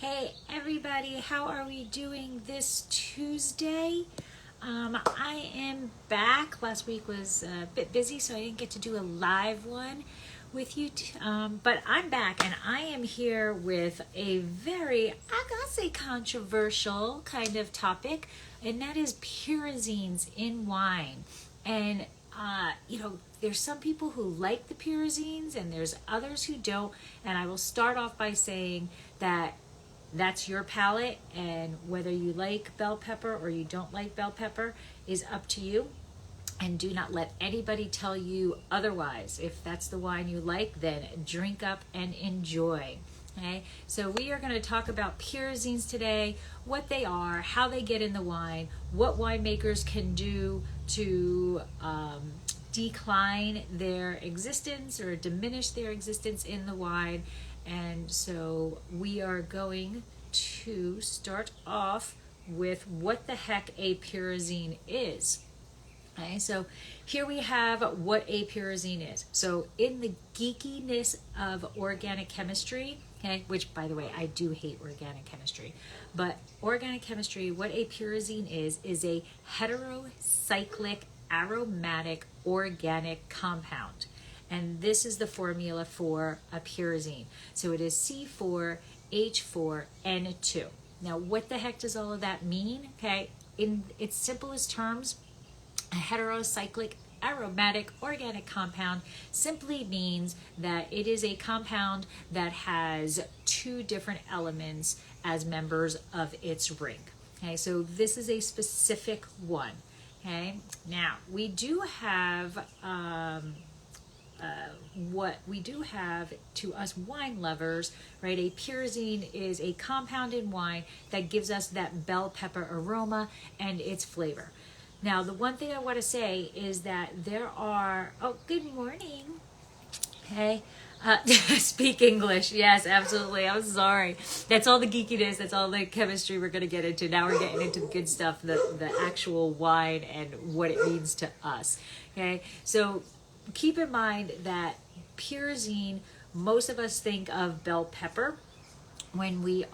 Hey everybody, how are we doing this Tuesday? I am back. Last week was a bit busy, so I didn't get to do a live one with you. But I'm back, and I am here with a very, I gotta say, controversial kind of topic, and that is pyrazines in wine. And there's some people who like the pyrazines, and there's others who don't. And I will start off by saying that that's your palate, and whether you like bell pepper or you don't like bell pepper is up to you, and do not let anybody tell you otherwise. If that's the wine you like, then drink up and enjoy. Okay, so we are going to talk about pyrazines today, what they are, how they get in the wine, what winemakers can do to decline their existence or diminish their existence in the wine. And so we are going to start off with what the heck a pyrazine is. Okay, so here we have what a pyrazine is. So in the geekiness of organic chemistry, okay, which by the way, I do hate organic chemistry, but organic chemistry, what a pyrazine is a heterocyclic aromatic organic compound. And this is the formula for a pyrazine. So it is C4H4N2. Now, what the heck does all of that mean? Okay, in its simplest terms, a heterocyclic aromatic organic compound simply means that it is a compound that has two different elements as members of its ring. Okay, so this is a specific one. Okay, now we do have what we do have to us wine lovers, right? A pyrazine is a compound in wine that gives us that bell pepper aroma and its flavor. Now, the one thing I want to say is that there are, oh, good morning. Okay. Speak English. Yes, absolutely. I'm sorry. That's all the geekiness. That's all the chemistry we're going to get into. Now we're getting into the good stuff, the actual wine and what it means to us. Okay. So keep in mind that pyrazine, most of us think of bell pepper when we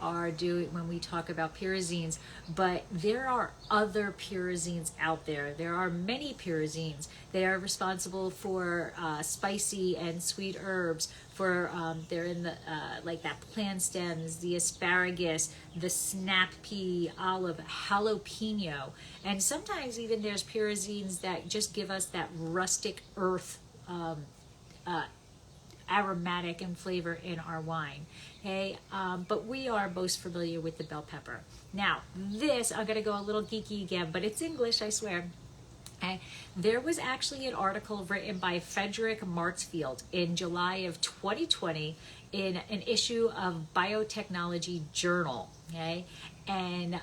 talk about pyrazines, but there are other pyrazines out there. There are many pyrazines. They are responsible for spicy and sweet herbs. They're in the like that plant stems, the asparagus, the snap pea, olive, jalapeno, and sometimes even there's pyrazines that just give us that rustic earth aromatic and flavor in our wine. Okay, but we are most familiar with the bell pepper. Now, I'm going to go a little geeky again, but it's English, I swear. Okay. There was actually an article written by Frederick Martsfield in July of 2020 in an issue of Biotechnology Journal. Okay. And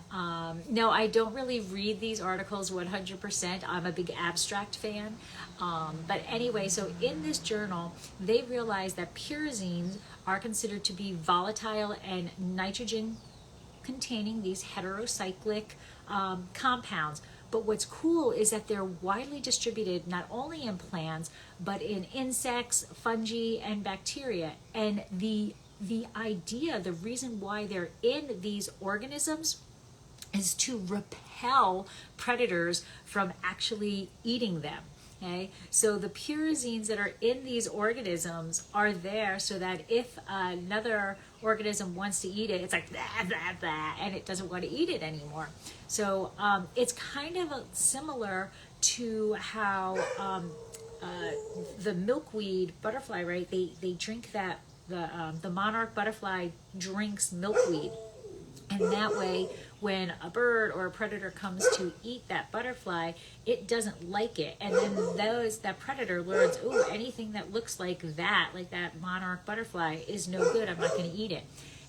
no, I don't really read these articles 100%. I'm a big abstract fan. But anyway, so in this journal, they realized that pyrazines are considered to be volatile and nitrogen containing these heterocyclic compounds. But what's cool is that they're widely distributed not only in plants, but in insects, fungi, and bacteria. And the idea, the reason why they're in these organisms is to repel predators from actually eating them. Okay, so the pyrazines that are in these organisms are there so that if another organism wants to eat it, it's like blah, blah, blah, and it doesn't want to eat it anymore. So it's kind of similar to how the milkweed butterfly, right? They drink that the monarch butterfly drinks milkweed, and that way, when a bird or a predator comes to eat that butterfly, it doesn't like it. And then that predator learns, oh, anything that looks like that monarch butterfly is no good. I'm not going to eat it.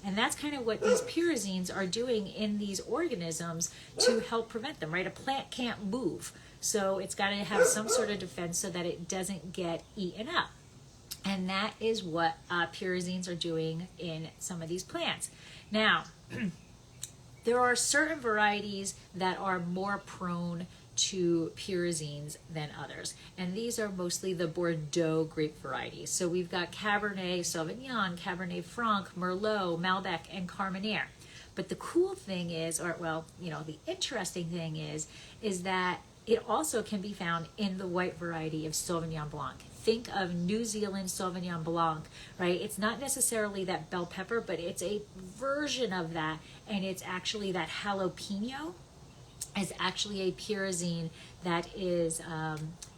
And that's kind of what these pyrazines are doing in these organisms to help prevent them, right? A plant can't move, so it's got to have some sort of defense so that it doesn't get eaten up. And that is what pyrazines are doing in some of these plants. Now, there are certain varieties that are more prone to Pyrazines than others. And these are mostly the Bordeaux grape varieties. So we've got Cabernet Sauvignon, Cabernet Franc, Merlot, Malbec, and Carmenere. But the cool thing is, or well, the interesting thing is that it also can be found in the white variety of Sauvignon Blanc. Think of New Zealand Sauvignon Blanc, right? It's not necessarily that bell pepper, but it's a version of that, and it's actually that jalapeno is actually a pyrazine that is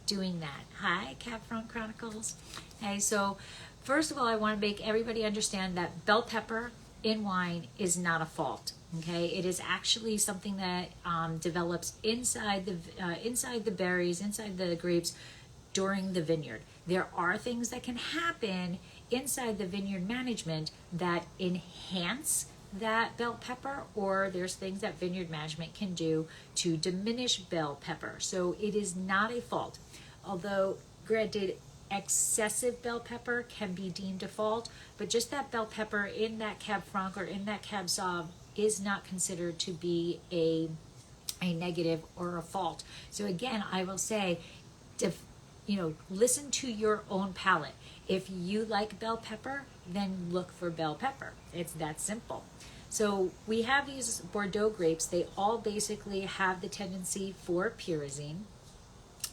doing that. Hi, Cab Front Chronicles. Okay, so first of all, I want to make everybody understand that bell pepper in wine is not a fault. Okay, it is actually something that develops inside the berries, inside the grapes during the vineyard. There are things that can happen inside the vineyard management that enhance that bell pepper, or there's things that vineyard management can do to diminish bell pepper. So it is not a fault. Although, granted, excessive bell pepper can be deemed a fault, but just that bell pepper in that Cab Franc or in that Cab Sauv is not considered to be a negative or a fault. So again, I will say, listen to your own palate. If you like bell pepper, then look for bell pepper. It's that simple. So we have these Bordeaux grapes. They all basically have the tendency for pyrazine.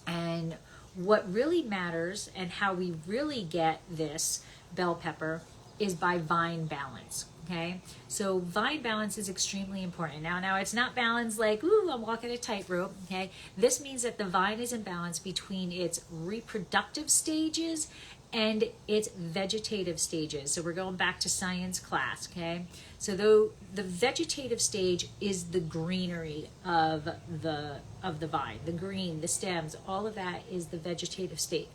And what really matters and how we really get this bell pepper is by vine balance. Okay, so vine balance is extremely important. Now it's not balance like, ooh, I'm walking a tightrope. Okay, this means that the vine is in balance between its reproductive stages and its vegetative stages. So we're going back to science class. Okay, so though the vegetative stage is the greenery of the vine, the green, the stems, all of that is the vegetative state.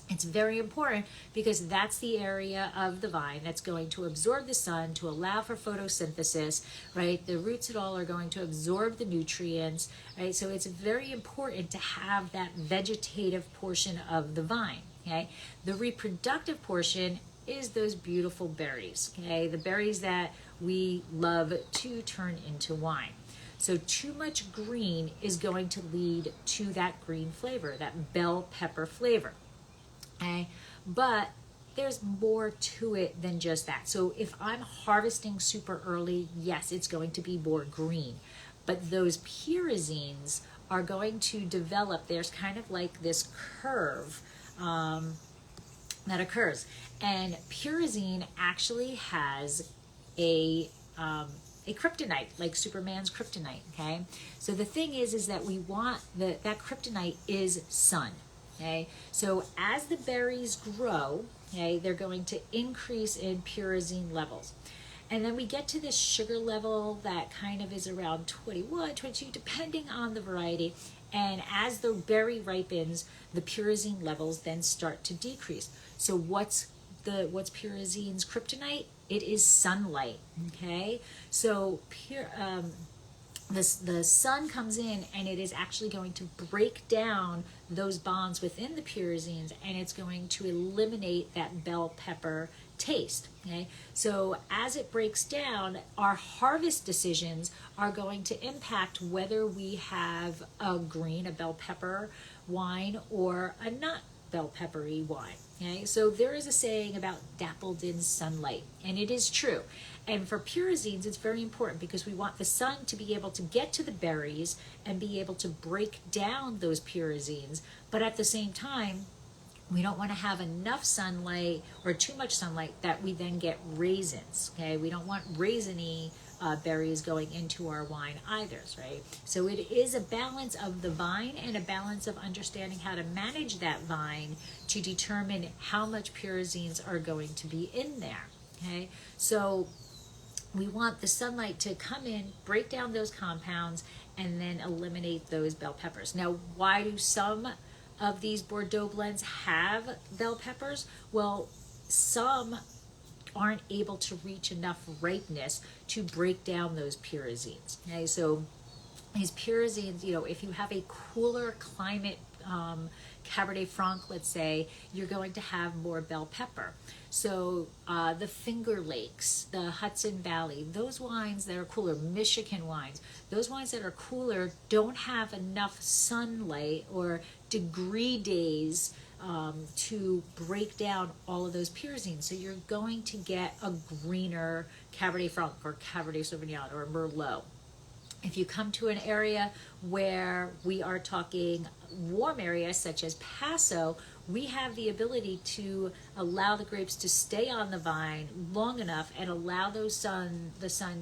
It's very important because that's the area of the vine that's going to absorb the sun to allow for photosynthesis, right? The roots and all are going to absorb the nutrients, right? So it's very important to have that vegetative portion of the vine, okay? The reproductive portion is those beautiful berries, okay? The berries that we love to turn into wine. So too much green is going to lead to that green flavor, that bell pepper flavor. Okay, but there's more to it than just that. So if I'm harvesting super early, yes, it's going to be more green. But those pyrazines are going to develop, there's kind of like this curve that occurs. And pyrazine actually has a kryptonite, like Superman's kryptonite, okay? So the thing is that we want, that kryptonite is sun. Okay, so as the berries grow, okay, they're going to increase in pyrazine levels. And then we get to this sugar level that kind of is around 21, 22, depending on the variety. And as the berry ripens, the pyrazine levels then start to decrease. So what's pyrazine's kryptonite? It is sunlight, okay? So the sun comes in and it is actually going to break down those bonds within the pyrazines, and it's going to eliminate that bell pepper taste. Okay, so as it breaks down, our harvest decisions are going to impact whether we have a bell pepper wine or a not bell peppery wine. Okay, so there is a saying about dappled in sunlight, and it is true. And for pyrazines, it's very important because we want the sun to be able to get to the berries and be able to break down those pyrazines. But at the same time, we don't want to have enough sunlight or too much sunlight that we then get raisins. Okay, we don't want raisiny berries going into our wine either, right? So it is a balance of the vine and a balance of understanding how to manage that vine to determine how much pyrazines are going to be in there. Okay, so we want the sunlight to come in, break down those compounds, and then eliminate those bell peppers. Now, why do some of these Bordeaux blends have bell peppers? Well, some aren't able to reach enough ripeness to break down those pyrazines. Okay, so these pyrazines, if you have a cooler climate Cabernet Franc, let's say, you're going to have more bell pepper. So the Finger Lakes, the Hudson Valley, those wines that are cooler, Michigan wines, those wines that are cooler don't have enough sunlight or degree days to break down all of those pyrazines. So you're going to get a greener Cabernet Franc or Cabernet Sauvignon or Merlot. If you come to an area where we are talking warm areas such as Paso, we have the ability to allow the grapes to stay on the vine long enough and allow the sun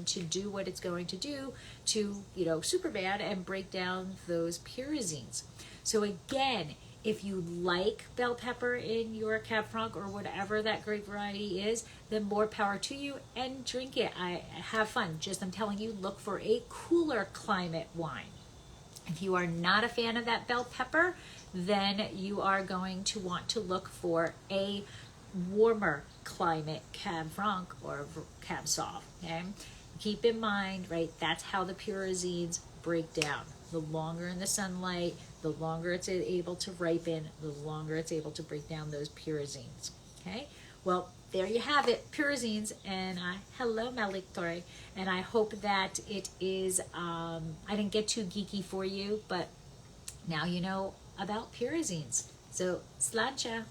to do what it's going to do to, Superman and break down those pyrazines. So again, if you like bell pepper in your Cab Franc or whatever that grape variety is, then more power to you and drink it. I have fun. Just I'm telling you, look for a cooler climate wine. If you are not a fan of that bell pepper, then you are going to want to look for a warmer climate Cab Franc or Cab Sauv. Okay? Keep in mind, right, that's how the pyrazines break down. The longer in the sunlight, the longer it's able to ripen, the longer it's able to break down those pyrazines. Okay? Well, there you have it, pyrazines, and hello, Malictore, and I hope that it is, I didn't get too geeky for you, but now you know about pyrazines. So, slancha.